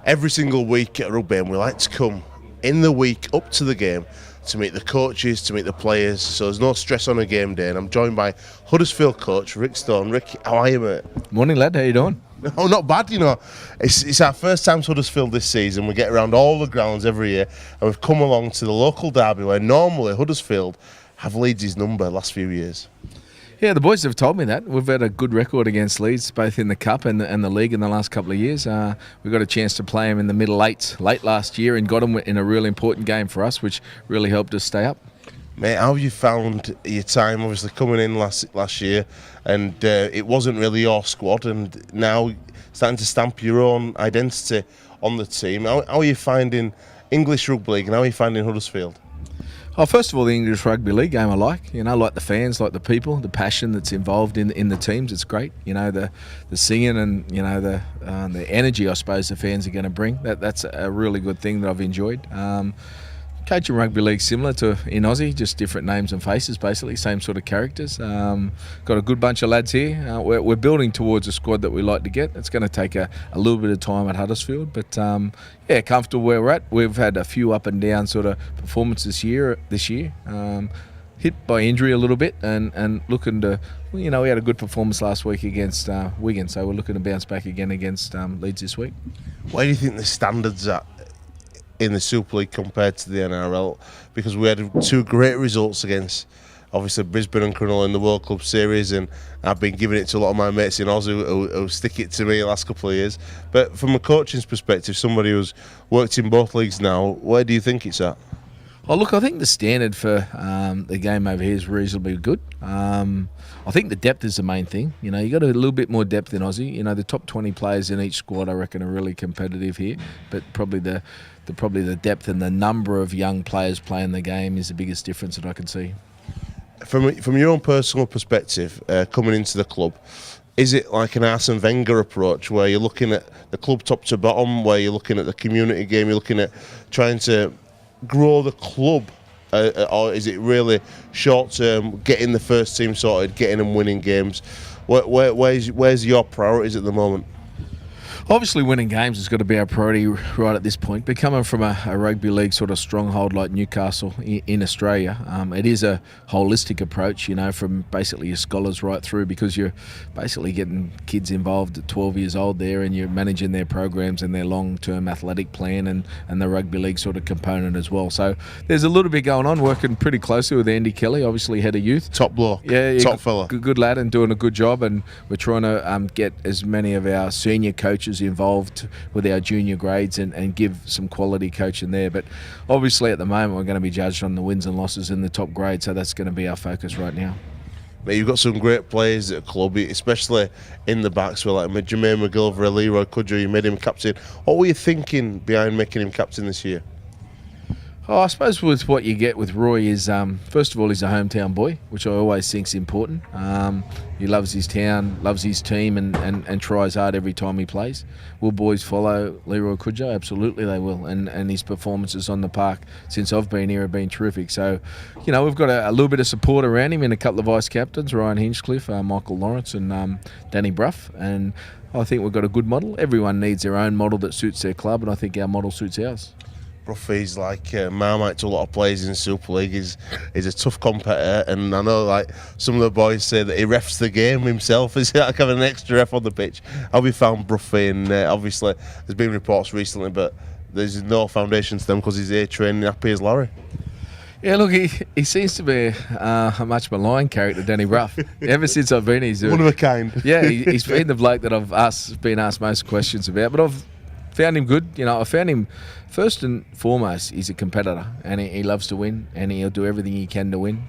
every single week at rugby, and we like to come in the week up to the game to meet the coaches, to meet the players, so there's no stress on a game day. And I'm joined by Huddersfield coach Rick Stone. Rick, how are you, mate? Morning, lad. How you doing? Oh, not bad, you know. It's our first time to Huddersfield this season. We get around all the grounds every year, and we've come along to the local derby where normally Huddersfield have Leeds' number the last few years. Yeah, the boys have told me that. We've had a good record against Leeds, both in the Cup and the League in the last couple of years. We got a chance to play them in the middle eights late last year and got them in a really important game for us, which really helped us stay up. Mate, how have you found your time, obviously, coming in last year, and it wasn't really your squad, and now starting to stamp your own identity on the team. How are you finding English Rugby League, and how are you finding Huddersfield? Oh, first of all, the English Rugby League game I like. Like the fans, like the people, the passion that's involved in the teams. It's great. The singing and the energy I suppose the fans are going to bring. That's a really good thing that I've enjoyed. Coaching rugby league similar to in Aussie, just different names and faces, basically same sort of characters. Got a good bunch of lads here. We're building towards a squad that we like to get. It's going to take a little bit of time at Huddersfield, but comfortable where we're at. We've had a few up and down sort of performances this year. Hit by injury a little bit and looking to, we had a good performance last week against Wigan, so we're looking to bounce back again against Leeds this week. Where do you think the standards are in the Super League compared to the NRL? Because we had two great results against, obviously, Brisbane and Cronulla in the World Club Series, and I've been giving it to a lot of my mates in Oz who stick it to me the last couple of years. But from a coaching's perspective, somebody who's worked in both leagues now, where do you think it's at? Oh, look, I think the standard for the game over here is reasonably good. I think the depth is the main thing. You got a little bit more depth in Aussie. The top 20 players in each squad, I reckon, are really competitive here. But probably the depth and the number of young players playing the game is the biggest difference that I can see. From your own personal perspective, coming into the club, is it like an Arsene Wenger approach where you're looking at the club top to bottom, where you're looking at the community game, you're looking at trying to grow the club, or is it really short term, getting the first team sorted, getting them winning games? Where's your priorities at the moment? Obviously, winning games has got to be our priority right at this point. But coming from a rugby league sort of stronghold like Newcastle in Australia, it is a holistic approach, from basically your scholars right through, because you're basically getting kids involved at 12 years old there, and you're managing their programs and their long-term athletic plan and the rugby league sort of component as well. So there's a little bit going on, working pretty closely with Andy Kelly, obviously head of youth. Top bloke, top fella. Good lad, and doing a good job, and we're trying to get as many of our senior coaches involved with our junior grades and give some quality coaching there. But obviously at the moment we're going to be judged on the wins and losses in the top grade, so that's going to be our focus right now. Mate, you've got some great players at the club, especially in the backs, like Jermaine McGillivray, Leroy Kudra. You made him captain. What were you thinking behind making him captain this year? Oh, I suppose with what you get with Roy is, first of all, he's a hometown boy, which I always think is important. He loves his town, loves his team, and tries hard every time he plays. Will boys follow Leroy Kudra? Absolutely they will, and his performances on the park since I've been here have been terrific. So, we've got a little bit of support around him and a couple of vice-captains, Ryan Hinchcliffe, Michael Lawrence and Danny Bruff, and I think we've got a good model. Everyone needs their own model that suits their club, and I think our model suits ours. Bruffy's like Marmite to a lot of players in Super League. He's a tough competitor, and I know some of the boys say that he refs the game himself. He's like having an extra ref on the pitch. How have you found Bruffy? And obviously there's been reports recently, but there's no foundation to them because he's here training happy as Larry. Yeah, look, he seems to be a much maligned character, Danny Bruff. Ever since I've been here, he's one of a kind. Yeah, he's been the bloke that I've been asked most questions about, but I've found him good. I found him, first and foremost, he's a competitor, and he loves to win, and he'll do everything he can to win.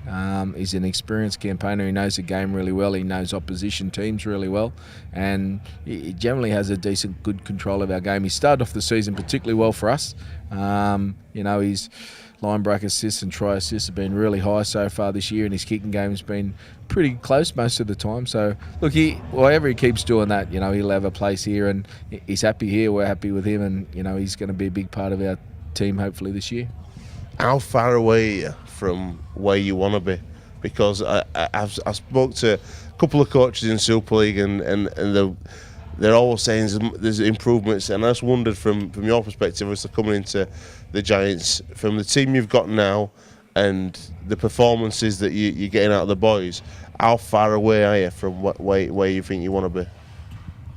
He's an experienced campaigner. He knows the game really well. He knows opposition teams really well, and he generally has a decent, good control of our game. He started off the season particularly well for us. His line break assists and try assists have been really high so far this year, and his kicking game has been pretty close most of the time. So look, wherever he keeps doing that, he'll have a place here, and he's happy here. We're happy with him, and he's going to be a big part of our team hopefully this year. How far away are you from where you want to be? Because I spoke to a couple of coaches in Super League, and they're always saying there's improvements, and I just wondered from your perspective, as they're coming into the Giants, from the team you've got now and the performances that you're getting out of the boys, how far away are you from where you think you want to be?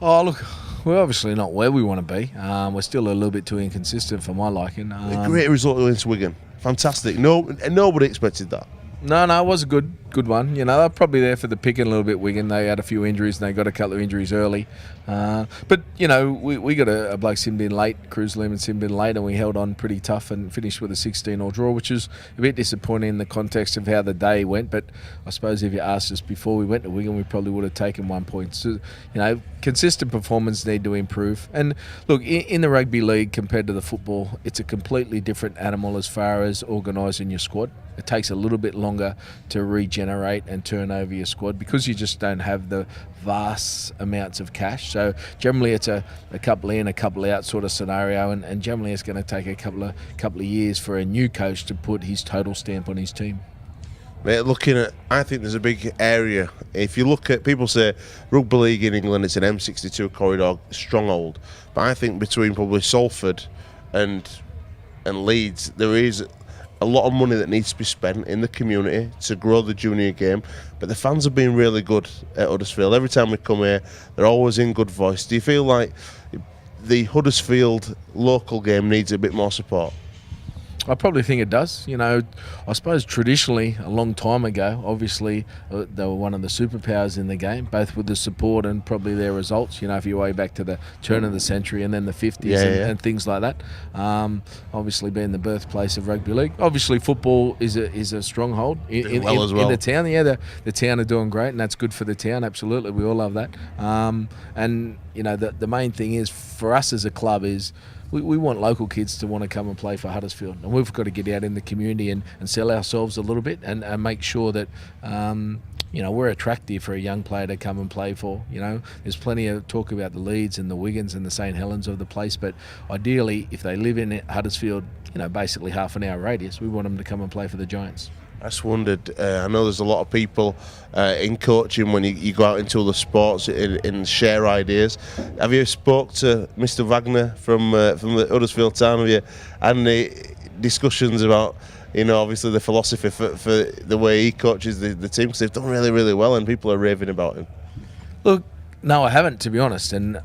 Oh, look, we're obviously not where we want to be. We're still a little bit too inconsistent for my liking. A great result against Wigan. Fantastic. Nobody expected that. No, it was a good one. You know, they're probably there for the picking a little bit, Wigan. They had a few injuries and they got a couple of injuries early. But, you know, we got a bloke sinned in late, Cruz Lehman sinned in late, and we held on pretty tough and finished with a 16-all draw, which is a bit disappointing in the context of how the day went. But I suppose if you asked us before we went to Wigan, we probably would have taken 1 point. So, you know, consistent performance need to improve. And look, in the rugby league compared to the football, it's a completely different animal as far as organising your squad. It takes a little bit longer to regenerate and turn over your squad because you just don't have the vast amounts of cash. So generally it's a couple in, a couple out sort of scenario, and generally it's going to take a couple of years for a new coach to put his total stamp on his team. Mate, I think there's a big area. If you look at, people say rugby league in England, it's an M62 corridor stronghold, but I think between probably Salford and Leeds, there is a lot of money that needs to be spent in the community to grow the junior game. But the fans have been really good at Huddersfield. Every time we come here, they're always in good voice. Do you feel like the Huddersfield local game needs a bit more support? I probably think it does. You know, I suppose traditionally, a long time ago, obviously they were one of the superpowers in the game, both with the support and probably their results. You know, if you way back to the turn of the century and then the 50s and things like that. Obviously, being the birthplace of rugby league. Obviously, football is a stronghold in the town. Yeah, the town are doing great, and that's good for the town. Absolutely, we all love that. And you know, the main thing is for us as a club is, we want local kids to want to come and play for Huddersfield, and we've got to get out in the community and sell ourselves a little bit and make sure that you know, we're attractive for a young player to come and play for. You know, there's plenty of talk about the Leeds and the Wigans and the St Helens of the place, but ideally if they live in Huddersfield, you know, basically half an hour radius, we want them to come and play for the Giants. I just wondered, I know there's a lot of people in coaching when you go out into other sports and share ideas. Have you spoke to Mr. Wagner from the Huddersfield Town? Have you had any discussions about, you know, obviously the philosophy for the way he coaches the team? Because they've done really, really well and people are raving about him. Look, no, I haven't, to be honest, and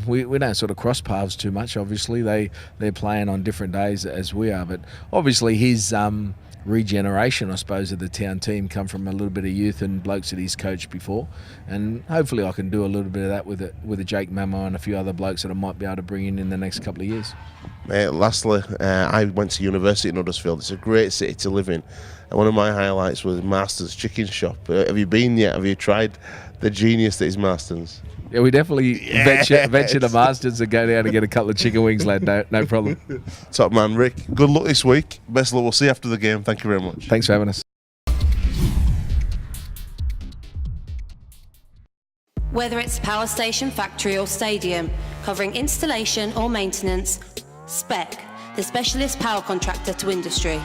we don't sort of cross paths too much. Obviously, they're playing on different days as we are, but obviously his regeneration, I suppose, of the town team come from a little bit of youth and blokes that he's coached before, and hopefully I can do a little bit of that with a Jake Mamo and a few other blokes that I might be able to bring in the next couple of years. Lastly, I went to university in Huddersfield. It's a great city to live in, and one of my highlights was Marston's Chicken Shop. Have you been yet? Have you tried the genius that is Marston's? Yeah, we definitely venture to Marston's and go down and get a couple of chicken wings, lad. No problem. Top man, Rick. Good luck this week. Best of luck. We'll see you after the game. Thank you very much. Thanks for having us. Whether it's power station, factory or stadium, covering installation or maintenance, Spec, the specialist power contractor to industry.